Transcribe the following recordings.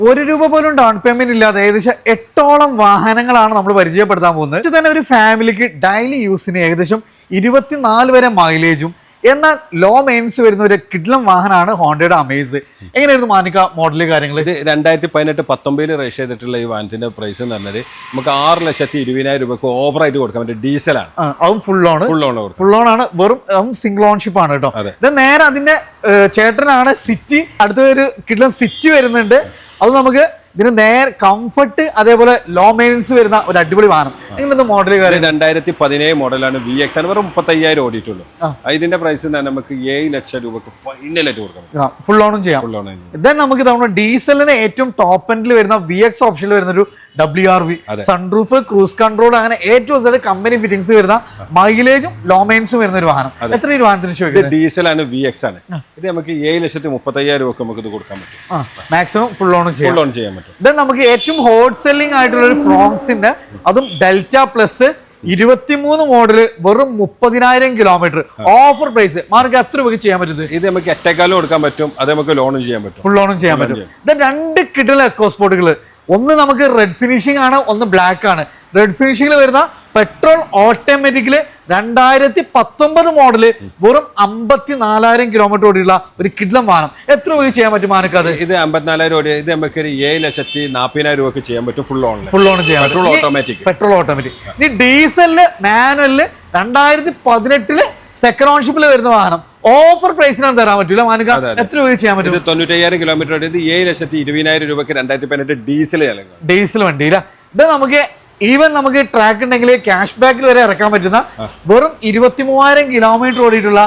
₹1 പോലും down payment ഇല്ലാതെ ഏകദേശം 8ഓളം വാഹനങ്ങളാണ് നമ്മൾ പരിചയപ്പെടുത്താൻ പോകുന്നത്. ഇത് തന്നെ ഒരു ഫാമിലിക്ക് ഡെയിലി യൂസിന് ഏകദേശം 24 വരെ മൈലേജും എന്നാൽ ലോ മെയിൻസ് വരുന്ന ഒരു കിഡ്ലം വാഹനമാണ് ഹോണ്ടയുടെ അമേസ്. എങ്ങനെയായിരുന്നു മാനിക്ക മോഡല് കാര്യങ്ങൾ? ഇത് 2018-19 രജിസ്റ്റർ ചെയ്തിട്ടുള്ള ഈ വാഹനത്തിന്റെ പ്രൈസ് എന്ന് പറഞ്ഞത് നമുക്ക് 6,20,000 രൂപക്ക് ഓവറായിട്ട് കൊടുക്കാൻ പറ്റും. ഡീസലാണ്, അതും ഫുൾ ഓൺ ആണ്, വെറും സിംഗിൾ ഓൺഷിപ്പ് ആണ് കേട്ടോ. ഇത് നേരെ അതിന്റെ ചേട്ടനാണ് സിറ്റി, അടുത്തൊരു കിഡ്ലം സിറ്റി വരുന്നുണ്ട്. അത് നമുക്ക് ഇതിന് നേരെ കംഫർട്ട് അതേപോലെ ലോ മെയിൻ്റനൻസ് വരുന്ന ഒരു അടിപൊളി വാഹനം. എങ്ങനെയാണ് മോഡൽ? 2017 മോഡലാണ്, VX ആണ്, വെറും 30,000 ഓടിയിട്ടുള്ളൂ. ഇതിന്റെ പ്രൈസ് നമുക്ക് 7 ലക്ഷം രൂപക്ക് ഫൈനലായിട്ട് കൊടുക്കാം. ഫുൾ ഓണും ചെയ്യാം. ഇതന്നെ നമുക്ക് തവണ ഡീസലിന് ഏറ്റവും ടോപ്പ് എൻഡിൽ വരുന്ന VX ഓപ്ഷനിൽ വരുന്ന ഒരു WRV, സൺറൂഫ്, ക്രൂസ് കൺട്രോൾ, അങ്ങനെ ഏറ്റവും കമ്പനി ഫിറ്റിംഗ്സ് വരുന്ന മൈലേജും ലോ മെയിൻസും വരുന്ന ഒരു വാഹനം. എത്ര ഈ വാഹനത്തിന് ചോദിക്കുന്നത്? ഡീസലാണ്, VX ആണ്. ഇത് നമുക്ക് 7,30,000 രൂപക്ക് നമുക്ക് ഇത് കൊടുക്കാൻ പറ്റും. മാക്സിമം ഫുൾ ഓൺ ചെയ്യാൻ പറ്റും. ഇത് നമുക്ക് ഏറ്റവും ഹോട്ട് സെല്ലിംഗ് ആയിട്ടുള്ള ഒരു ഫ്രോക്സിന്റെ, അതും ഡെൽറ്റ പ്ലസ് 23 മോഡല്, വെറും 30,000 കിലോമീറ്റർ, ഓഫർ പ്രൈസ്. മാർക്ക് എത്ര രൂപയ്ക്ക് ചെയ്യാൻ പറ്റുന്നത്? ഇത് നമുക്ക് ഒറ്റക്കാലം കൊടുക്കാൻ പറ്റും, അത് നമുക്ക് ലോണും ചെയ്യാൻ പറ്റും, ഫുൾ ലോണും ചെയ്യാൻ പറ്റും. ഇത് 2 കിഡിലൻ എക്കോസ്പോർട്ടുകൾ, ഒന്ന് നമുക്ക് റെഡ് ഫിനിഷിംഗ് ആണ്, ഒന്ന് ബ്ലാക്ക് ആണ്. റെഡ് ഫിനിഷിംഗിൽ വരുന്ന പെട്രോൾ ഓട്ടോമാറ്റിക്കില് 2019 മോഡല്, വെറും 54,000 കിലോമീറ്റർ ഓടിയുള്ള ഒരു കിഡ്ലം വാഹനം. എത്ര രൂപ ചെയ്യാൻ പറ്റും മാനക്കത്? ഇത് 54,000 ഓടി. ഇത് നമുക്ക് 7,40,000 രൂപക്ക് ചെയ്യാൻ പറ്റും. ഫുൾ ഓൺ ചെയ്യാൻ പെട്രോൾ ഓട്ടോമാറ്റിക്. ഇനി ഡീസലില് മാനുവലില് 2018 സെക്കൻഡ് ഓൺഷിപ്പിൽ വരുന്ന വാഹനം ഓഫർ പ്രൈസിനാണ് തരാൻ പറ്റൂല മാനുക. എത്ര രൂപ ചെയ്യാൻ പറ്റും? 95,000 കിലോമീറ്റർ ഓടി. ഇത് 7,20,000 രൂപക്ക് 2018 ഡീസൽ വണ്ടിയില്ല. ഇത് നമുക്ക് ഈവൻ നമുക്ക് ട്രാക്ക് ഉണ്ടെങ്കിൽ ക്യാഷ് ബാക്കിൽ വരെ ഇറക്കാൻ പറ്റുന്ന വെറും 23,000 കിലോമീറ്റർ ഓടിയിട്ടുള്ള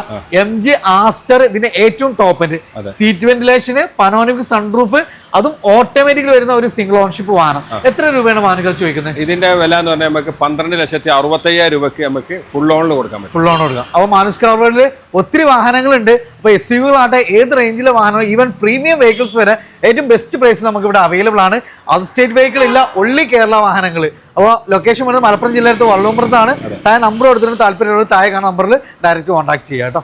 MG ആസ്റ്റർ. ഇതിന്റെ ഏറ്റവും ടോപ്പ് എൻഡ്, സീറ്റ് വെന്റിലേഷന്, പനോരമിക് സൺറൂഫ്, അതും ഓട്ടോമാറ്റിക്കൽ വരുന്ന ഒരു സിംഗിൾ ഓൺഷിപ്പ് വാഹനം. എത്ര രൂപയാണ് മാനുകൾ ചോദിക്കുന്നത്? ഇതിന്റെ വില എന്ന് പറഞ്ഞാൽ നമുക്ക് 12,60,000 രൂപക്ക് നമുക്ക് ഫുൾ ഓണിൽ കൊടുക്കാൻ പറ്റും. ഫുൾ ഓൺ കൊടുക്കാം. അപ്പോൾ മാനുസ് കാർബണിൽ ഒത്തിരി വാഹനങ്ങളുണ്ട്. അപ്പോൾ SUV-കളാട്ടെ ഏത് റേഞ്ചിലെ വാഹനം, ഈവൻ പ്രീമിയം വെഹിക്കിൾസ് വരെ ഏറ്റവും ബെസ്റ്റ് പ്രൈസിൽ നമുക്ക് ഇവിടെ അവൈലബിൾ ആണ്. അത് സ്റ്റേറ്റ് വെഹിക്കിൾ ഇല്ല, ഒള്ളി കേരള വാഹനങ്ങൾ. അപ്പോൾ ലൊക്കേഷൻ വരുന്നത് മലപ്പുറം ജില്ലയിലത്തെ വള്ളംപുറത്താണ്. താഴെ നമ്പർ കൊടുത്തിട്ട് താല്പര്യമുള്ള താഴെ കാണുന്ന നമ്പറിൽ ഡയറക്റ്റ് കോൺടാക്ട് ചെയ്യാം കേട്ടോ.